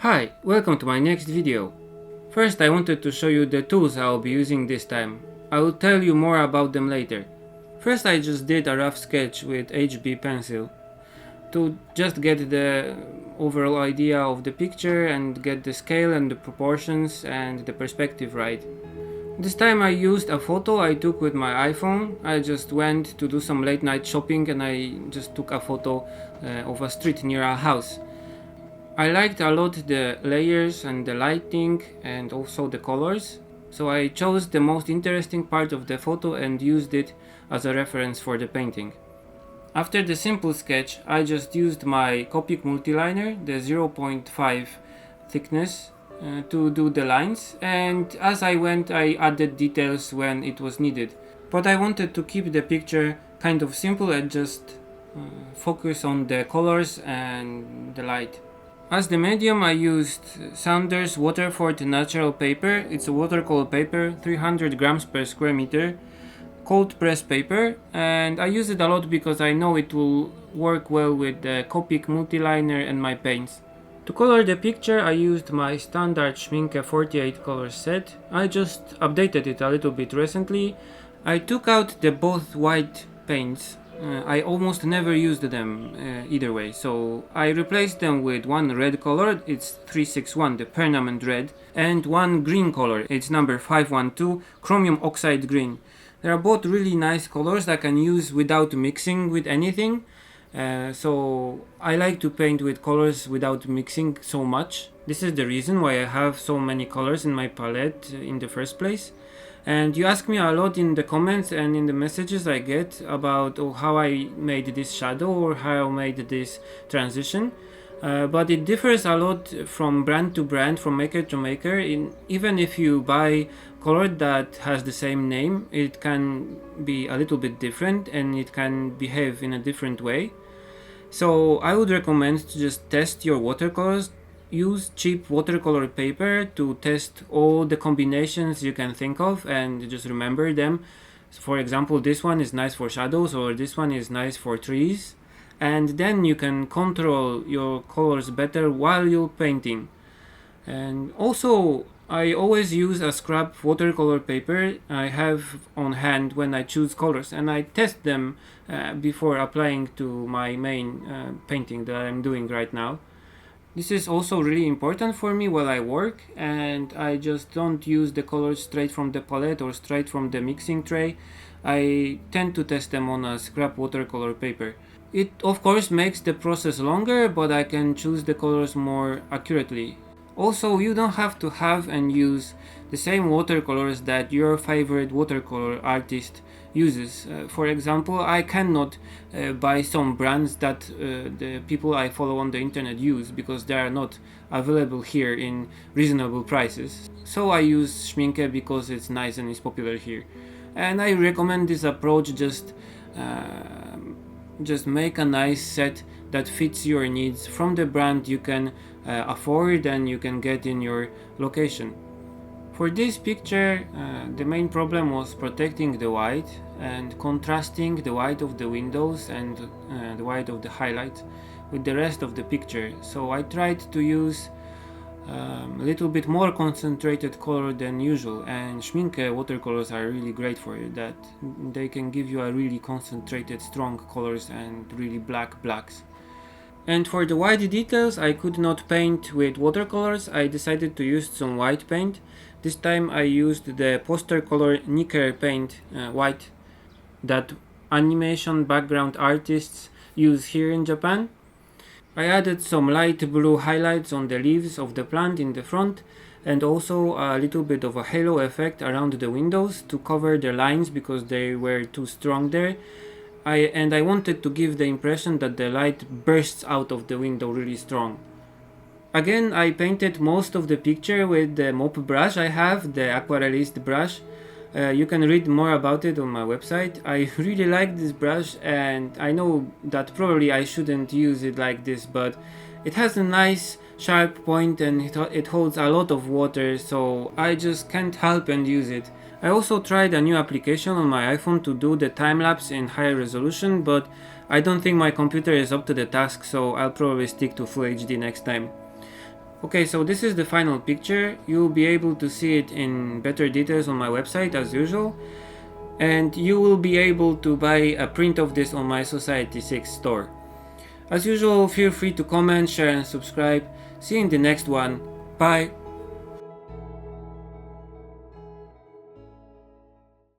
Hi, welcome to my next video. First I wanted to show you the tools I'll be using this time. I will tell you more about them later. First I just did a rough sketch with HB pencil to just get the overall idea of the picture and get the scale and the proportions and the perspective right. This time I used a photo I took with my iPhone. I just went to do some late night shopping and I just took a photo of a street near a house. I liked a lot the layers and the lighting and also the colors, so I chose the most interesting part of the photo and used it as a reference for the painting. After the simple sketch, I just used my COPIC Multiliner, the 0.5 thickness, to do the lines, and as I went I added details when it was needed. But I wanted to keep the picture kind of simple and just focus on the colors and the light. As the medium I used Saunders Waterford natural paper. It's a watercolor paper, 300 grams per square meter, cold press paper, and I use it a lot because I know it will work well with the Copic Multiliner and my paints. To color the picture I used my standard Schmincke 48 color set. I just updated it a little bit recently. I took out the both white paints. I almost never used them either way, so I replaced them with one red color, it's 361, the permanent red, and one green color, it's number 512, chromium oxide green. They are both really nice colors I can use without mixing with anything, so I like to paint with colors without mixing so much. This is the reason why I have so many colors in my palette in the first place. And you ask me a lot in the comments and in the messages I get about how I made this shadow or how I made this transition. But it differs a lot from brand to brand, from maker to maker. Even if you buy color that has the same name, it can be a little bit different and it can behave in a different way. So I would recommend to just test your watercolors. Use cheap watercolor paper to test all the combinations you can think of and just remember them. So for example, this one is nice for shadows or this one is nice for trees, and then you can control your colors better while you're painting. And also I always use a scrap watercolor paper I have on hand when I choose colors, and I test them before applying to my main painting that I'm doing right now. This is also really important for me while I work, and I just don't use the colors straight from the palette or straight from the mixing tray. I tend to test them on a scrap watercolor paper. It of course makes the process longer, but I can choose the colors more accurately. Also, you don't have to have and use the same watercolors that your favorite watercolor artist uses. For example, I cannot buy some brands that the people I follow on the internet use because they are not available here in reasonable prices. So I use Schmincke because it's nice and it's popular here. And I recommend this approach. Just make a nice set that fits your needs from the brand you can afford and you can get in your location. For this picture, the main problem was protecting the white and contrasting the white of the windows and the white of the highlights with the rest of the picture. So I tried to use a little bit more concentrated color than usual, and Schmincke watercolors are really great for it, that they can give you a really concentrated strong colors and really black blacks. And for the white details I could not paint with watercolors. I decided to use some white paint. This time I used the poster color Nicker paint white that animation background artists use here in Japan. I added some light blue highlights on the leaves of the plant in the front, and also a little bit of a halo effect around the windows to cover the lines because they were too strong there. I wanted to give the impression that the light bursts out of the window really strong. Again, I painted most of the picture with the mop brush I have, the aquarellist brush. You can read more about it on my website. I really like this brush, and I know that probably I shouldn't use it like this, but it has a nice sharp point and it holds a lot of water, so I just can't help and use it. I also tried a new application on my iPhone to do the time-lapse in higher resolution, but I don't think my computer is up to the task, so I'll probably stick to Full HD next time. Okay, so this is the final picture. You'll be able to see it in better details on my website as usual. And you will be able to buy a print of this on my Society 6 store. As usual, feel free to comment, share and subscribe. See you in the next one. Bye!